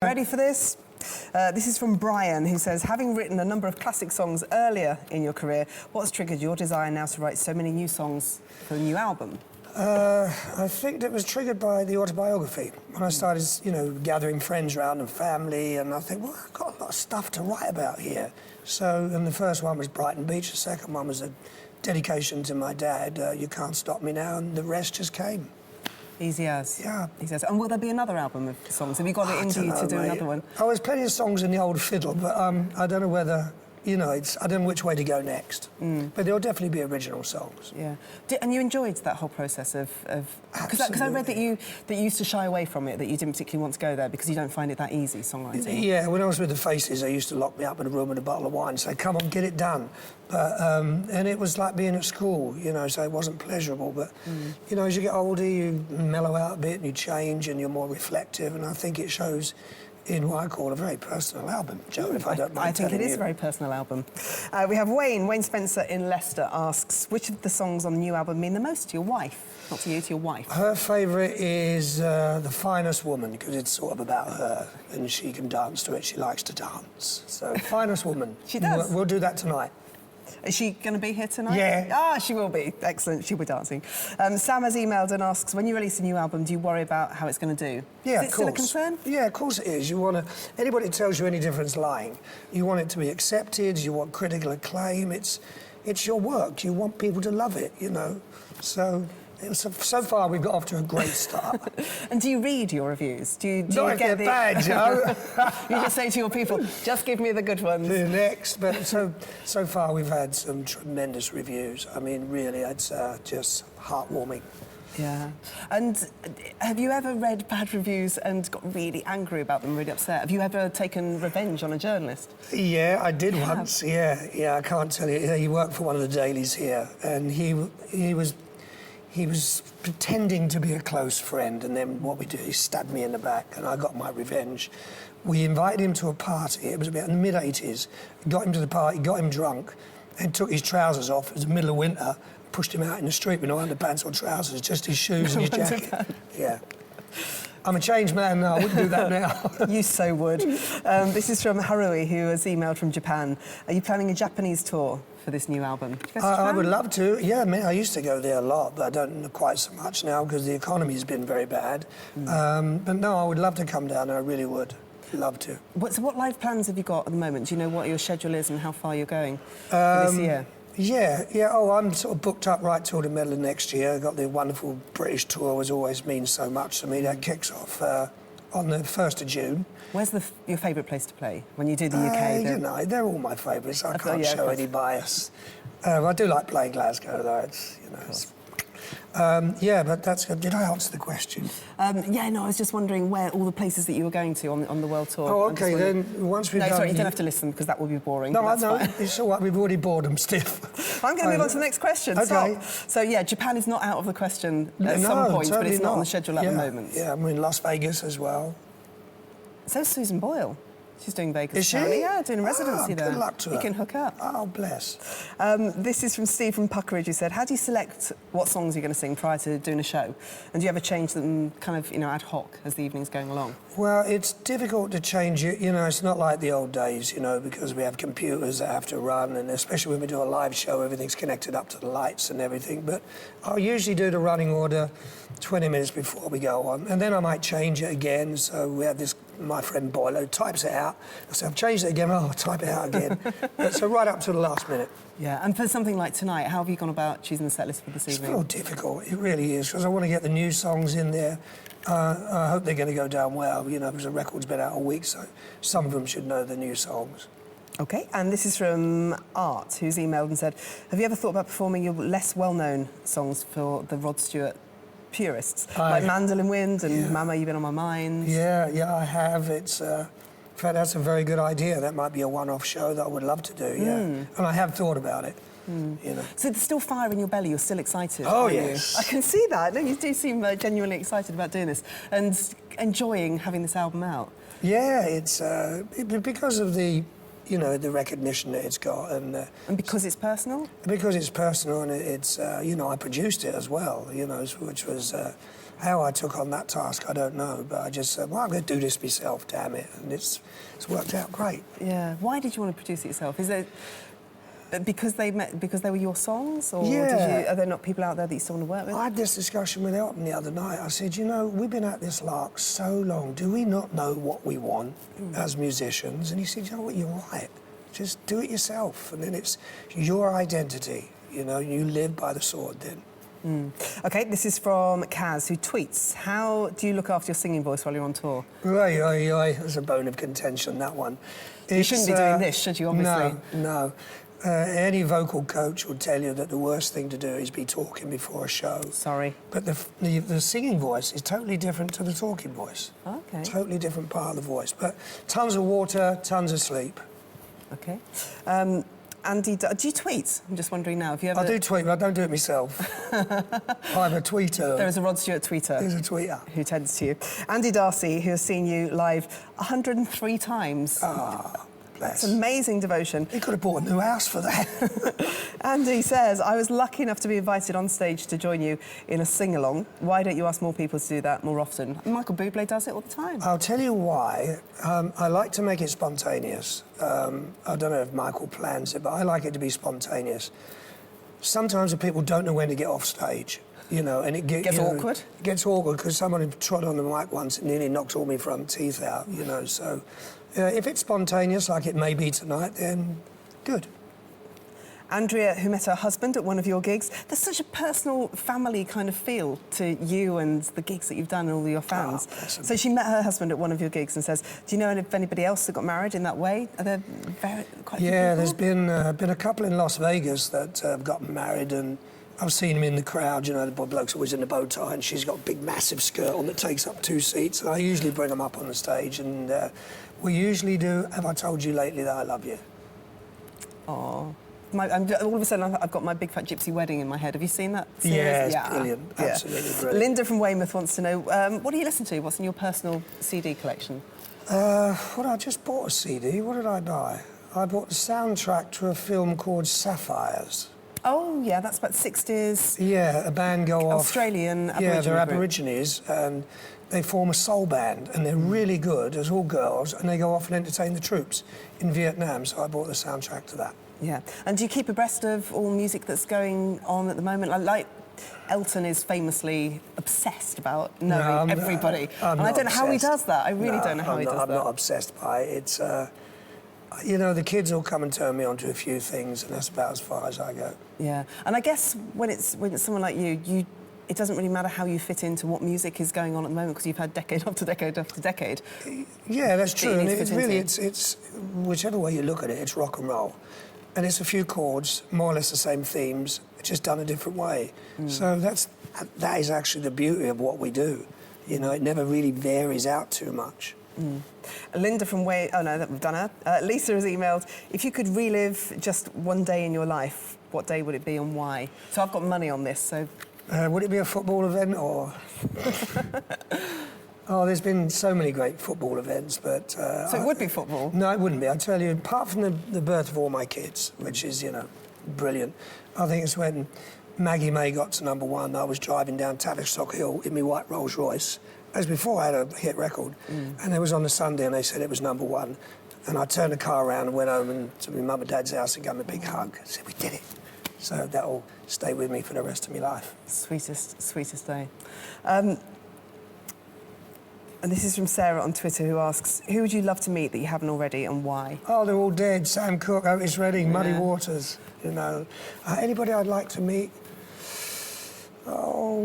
Ready for this? This is from Brian, who says, having written a number of classic songs earlier in your career, what's triggered your desire now to write so many new songs for a new album? I think it was triggered by the autobiography. When I started, gathering friends around and family, and I think, well, I've got a lot of stuff to write about here. So, and the first one was Brighton Beach, the second one was a dedication to my dad, You Can't Stop Me Now, and the rest just came. Easy as. Yeah. Easy as. And will there be another album of songs? Have you got it into you to do another one? Oh, there's plenty of songs in the old fiddle, but I don't know whether, I don't know which way to go next. But there'll definitely be original songs. Yeah. And you enjoyed that whole process of... Because I read that you used to shy away from it, that you didn't particularly want to go there because you don't find it that easy, songwriting. Yeah, when I was with the Faces, they used to lock me up in a room with a bottle of wine and say, come on, get it done. But, and it was like being at school, so it wasn't pleasurable. But, as you get older, you mellow out a bit and you change and you're more reflective. And I think it shows in what I call a very personal album, Joe, if I don't mind. I think it is a very personal album. We have Wayne Spencer in Leicester asks, which of the songs on the new album mean the most to your wife? Not to you, to your wife. Her favourite is The Finest Woman, because it's sort of about her, and she can dance to it. She likes to dance. So, Finest Woman. She does? We'll do that tonight. Is she going to be here tonight? Yeah. Ah, she will be. Excellent. She'll be dancing. Sam has emailed and asks, when you release a new album, do you worry about how it's going to do? Yeah, is it still a concern? Yeah, of course it is. You want to... Anybody that tells you any different is lying. You want it to be accepted. You want critical acclaim. It's your work. You want people to love it, So far, we've got off to a great start. And do you read your reviews? Do you get bad, Joe. You just say to your people, just give me the good ones. The next. But so far, we've had some tremendous reviews. I mean, really, it's just heartwarming. Yeah. And have you ever read bad reviews and got really angry about them, really upset? Have you ever taken revenge on a journalist? Yeah, I did once. Yeah, I can't tell you. He worked for one of the dailies here, and he was pretending to be a close friend, and then what we did, he stabbed me in the back, and I got my revenge. We invited him to a party. It was about in the mid-'80s. Got him to the party, got him drunk, and took his trousers off. It was the middle of winter. Pushed him out in the street with no underpants or trousers, just his shoes and his jacket. Yeah. I'm a changed man now. I wouldn't do that now. You so would. This is from Harui, who has emailed from Japan. Are you planning a Japanese tour for this new album? I would love to. Yeah, I used to go there a lot, but I don't quite so much now because the economy's been very bad. But no, I would love to come down. I really would. Love to. So what live plans have you got at the moment? Do you know what your schedule is and how far you're going for this year? Yeah. Oh, I'm sort of booked up right till the middle of next year. I've got the wonderful British tour, which always means so much to me. That kicks off on the 1st of June. Where's your favourite place to play when you do the UK? They're all my favourites. I can't show any bias. I do like playing Glasgow, though. It's but that's good. Did I answer the question? I was just wondering where all the places that you were going to on the world tour. Oh, OK, then once we've done... No, sorry, you don't have to listen because that will be boring. No, I know. It's all right. We've already bored them stiff. I'm going to move on to the next question. OK. So, Japan is not out of the question at some point, but it's not on the schedule at the moment. Yeah, I'm in Las Vegas as well. So is Susan Boyle. She's doing Vegas. Is she? Apparently. Yeah, doing a residency there. Good luck to her. You can hook up. Oh, bless. This is from Steve from Puckeridge, who said, how do you select what songs you're going to sing prior to doing a show? And do you ever change them kind of, ad hoc as the evening's going along? Well, it's difficult to change it. It's not like the old days, because we have computers that have to run, and especially when we do a live show, everything's connected up to the lights and everything. But I'll usually do the running order 20 minutes before we go on, and then I might change it again. So we have my friend Boyle, who types it out. I say, I've changed it again. Oh, I'll type it out again. So right up to the last minute. Yeah, and for something like tonight, how have you gone about choosing the set list for this evening? It's real difficult. It really is, because I want to get the new songs in there. I hope they're going to go down well, because the record's been out a week, so some of them should know the new songs. OK, and this is from Art, who's emailed and said, have you ever thought about performing your less well-known songs for the Rod Stewart purists, like Mandolin Wind and Mama, You've Been on My Mind? Yeah, I have. It's, in fact, that's a very good idea. That might be a one-off show that I would love to do, And I have thought about it, So there's still fire in your belly, you're still excited, Oh, yes. I can see that. No, you do seem genuinely excited about doing this and enjoying having this album out. Yeah, it's because of the the recognition that it's got, and because it's personal. Because it's personal, and it's I produced it as well, which was How I took on that task, I don't know, but I just said, well, I'm going to do this myself, damn it, and it's worked out great. Yeah. Why did you want to produce it yourself? Is it because they were your songs, or are there not people out there that you still want to work with? I had this discussion with Elton the other night. I said, you know, we've been at this lark so long. Do we not know what we want as musicians? And he said, you know what, you're right. Just do it yourself, and then it's your identity. You know, you live by the sword then. OK, this is from Kaz, who tweets, how do you look after your singing voice while you're on tour? Oi, oi, oi. There's a bone of contention, that one. You shouldn't be doing this, should you, obviously? No. Any vocal coach will tell you that the worst thing to do is be talking before a show. Sorry. But the singing voice is totally different to the talking voice. OK. Totally different part of the voice. But tons of water, tons of sleep. OK. Andy, do you tweet? I'm just wondering now. If you ever... I do tweet, but I don't do it myself. I'm a tweeter. There is a Rod Stewart tweeter. There's a tweeter. Who tends to you. Andy Darcy, who has seen you live 103 times. Ah, bless. That's amazing devotion. He could have bought a new house for that. Andy says, I was lucky enough to be invited on stage to join you in a sing-along. Why don't you ask more people to do that more often? Michael Bublé does it all the time. I'll tell you why. I like to make it spontaneous. I don't know if Michael plans it, but I like it to be spontaneous. Sometimes the people don't know when to get off stage, you know, and it gets awkward. It gets awkward because someone trod on the mic once and nearly knocked all my front teeth out, you know. So if it's spontaneous, like it may be tonight, then good. Andrea, who met her husband at one of your gigs, there's such a personal family kind of feel to you and the gigs that you've done and all your fans. Oh, so she met her husband at one of your gigs and says, do you know if anybody else that got married in that way? Are there quite a few people? There's been a couple in Las Vegas that have gotten married, and I've seen them in the crowd. You know, the bloke's always in a bow tie and she's got a big massive skirt on that takes up 2 seats, and I usually bring them up on the stage, and we usually do, have I told you lately that I love you? Oh. All of a sudden, I've got My Big Fat Gypsy Wedding in my head. Have you seen that series? Yeah, it's brilliant. Absolutely brilliant. Linda from Weymouth wants to know, what do you listen to? What's in your personal CD collection? I just bought a CD. What did I buy? I bought the soundtrack to a film called Sapphires. Oh, yeah, that's about 60s. Yeah, a band go off. Australian Aborigine. Yeah, they're Aborigines, and they form a soul band, and they're really good, as all girls, and they go off and entertain the troops in Vietnam, so I bought the soundtrack to that. Yeah. And do you keep abreast of all music that's going on at the moment? Like Elton is famously obsessed about knowing everybody. And I don't know how he obsessed. does that. I really don't know how he does that. I'm not obsessed by it. It's, you know, the kids will come and turn me on to a few things, and that's about as far as I go. Yeah. And I guess when it's someone like you, it doesn't really matter how you fit into what music is going on at the moment because you've had decade after decade after decade. Yeah, that's true. And it's really, into. it's whichever way you look at it, it's rock and roll. And it's a few chords, more or less the same themes, just done a different way. So that is actually the beauty of what we do. You know, it never really varies out too much. Linda from we've done her. Lisa has emailed, if you could relive just one day in your life, what day would it be and why? So I've got money on this, so... Would it be a football event or...? Oh, there's been so many great football events, but... So it would be football? No, it wouldn't be. I tell you, apart from the birth of all my kids, which is, you know, brilliant, I think it's when Maggie May got to #1, I was driving down Tavistock Hill in my white Rolls Royce. As before, I had a hit record, and it was on a Sunday, and they said it was #1. And I turned the car around and went home and to my mum and dad's house and gave them a big hug. I said, we did it. So that'll stay with me for the rest of my life. Sweetest day. And this is from Sarah on Twitter, who asks, who would you love to meet that you haven't already, and why? Oh, they're all dead. Sam Cooke, Otis Redding, Muddy Waters, you know. Anybody I'd like to meet? Oh,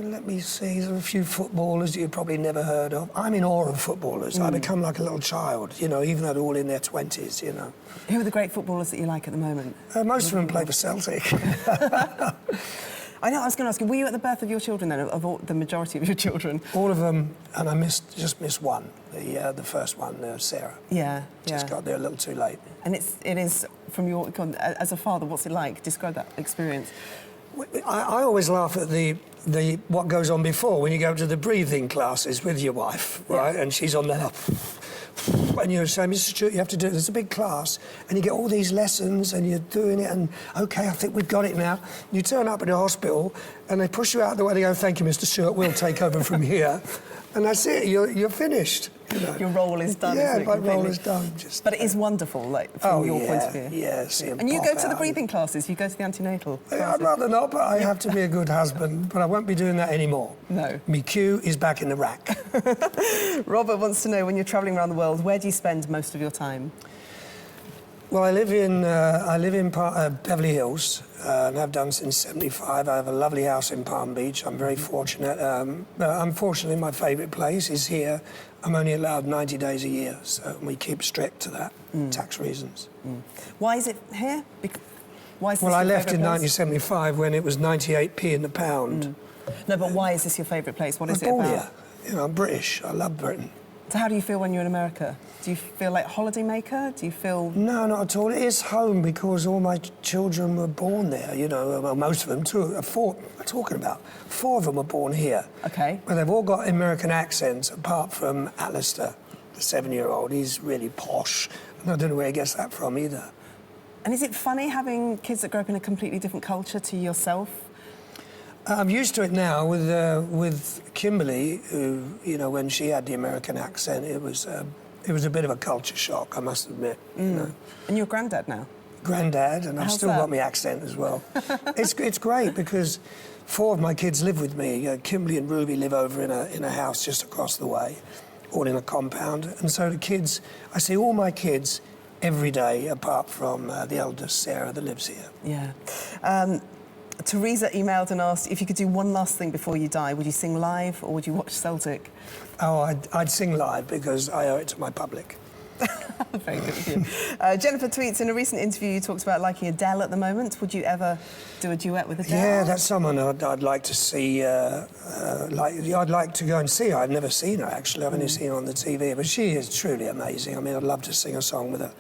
let me see. There's a few footballers that you've probably never heard of. I'm in awe of footballers. I become like a little child, you know, even though they're all in their 20s, you know. Who are the great footballers that you like at the moment? Most of them play for Celtic. I know, I was going to ask you, were you at the birth of your children then, of all, the majority of your children? All of them, and I just missed one, the first one, Sarah. Yeah. Just got there a little too late. And it is from your, as a father, what's it like? Describe that experience. I always laugh at the what goes on before when you go to the breathing classes with your wife, right? And she's on that And you're saying, Mr. Stewart, you have to do it. There's a big class, and you get all these lessons, and you're doing it, and OK, I think we've got it now. You turn up in a hospital, and they push you out the way. They go, thank you, Mr. Stewart, we'll take over from here. And that's it, you're finished. You know. Your role is done. Yeah, isn't it, my completely? role is done. But it is wonderful, like, from your point of view. Yeah, see him And you pop go to the out. breathing classes, you go to the antenatal classes. I'd rather not, but I have to be a good husband. But I won't be doing that anymore. No. Me Q is back in the rack. Robert wants to know, when you're travelling around the world, where do you spend most of your time? Well, I live in Beverly Hills, and I've done since '75. I have a lovely house in Palm Beach. I'm very fortunate. But unfortunately, my favourite place is here. I'm only allowed 90 days a year, so we keep strict to that, tax reasons. Why is it here? Why is this Well, I your left in favourite place? 1975 when it was 98p in the pound. No, but why is this your favourite place? What is I'm it born about? here. You know, I'm British. I love Britain. So how do you feel when you're in America? Do you feel like holidaymaker? Do you feel... No, not at all. It is home because all my children were born there, you know, well, most of them, four of them were born here. OK. But they've all got American accents, apart from Alistair, the 7-year-old. He's really posh, and I don't know where he gets that from either. And is it funny having kids that grow up in a completely different culture to yourself? I'm used to it now with Kimberly, who, you know, when she had the American accent, it was a bit of a culture shock, I must admit. You know. And you're a granddad now? Granddad, and I've How's still that? got my accent as well. It's great because 4 of my kids live with me. Kimberly and Ruby live over in a house just across the way, all in a compound. And so the kids, I see all my kids every day, apart from the eldest, Sarah, that lives here. Yeah. Teresa emailed and asked if you could do one last thing before you die. Would you sing live or would you watch Celtic? Oh, I'd sing live because I owe it to my public. Very good of you. Jennifer tweets, in a recent interview you talked about liking Adele at the moment. Would you ever do a duet with Adele? Yeah, that's someone I'd like to see. I'd like to go and see her. I've never seen her, actually. I've only seen her on the TV. But she is truly amazing. I mean, I'd love to sing a song with her.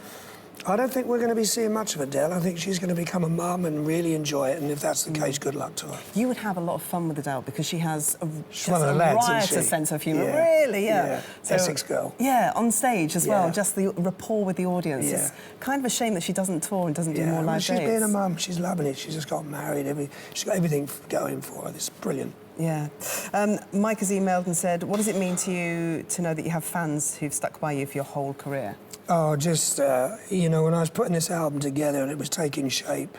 I don't think we're going to be seeing much of Adele. I think she's going to become a mum and really enjoy it. And if that's the case, good luck to her. You would have a lot of fun with Adele because she has a one of the lads, isn't riotous she? sense of humour. Yeah. Really, yeah. So, Essex girl. Yeah, on stage as well. Yeah. Just the rapport with the audience. Yeah. It's kind of a shame that she doesn't tour and doesn't do more live she's dates. being a mum. She's loving it. She's just got married. She's got everything going for her. It's brilliant. Yeah. Mike has emailed and said, what does it mean to you to know that you have fans who've stuck by you for your whole career? Oh, just, you know, when I was putting this album together and it was taking shape,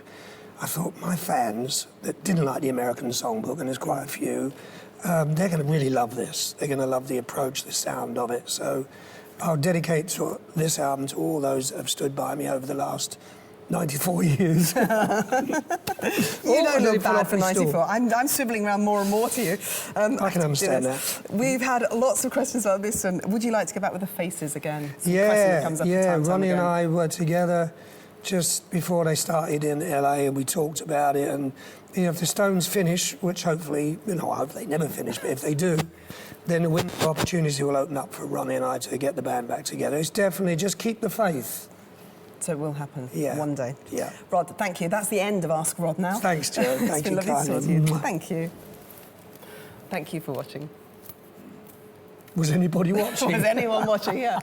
I thought my fans that didn't like the American songbook, and there's quite a few, they're going to really love this. They're going to love the approach, the sound of it. So I'll dedicate this album to all those that have stood by me over the last 94 years. You don't look bad for 94. I'm swivelling around more and more to you. I can understand that. We've had lots of questions about this one. Would you like to go back with the Faces again? It's a question that Yeah, comes up yeah. time and time Ronnie and again. I were together just before they started in LA, and we talked about it. And you know, if the Stones finish, which hopefully, you know, I hope they never finish, but if they do, then the window of opportunity will open up for Ronnie and I to get the band back together. It's definitely just keep the faith. So it will happen one day. Yeah. Rod, thank you. That's the end of Ask Rod now. Thanks, Jo. It's Thank been you lovely to talk to kindly. you. Thank you. Thank you for watching. Was anybody watching? Was anyone watching? Yeah.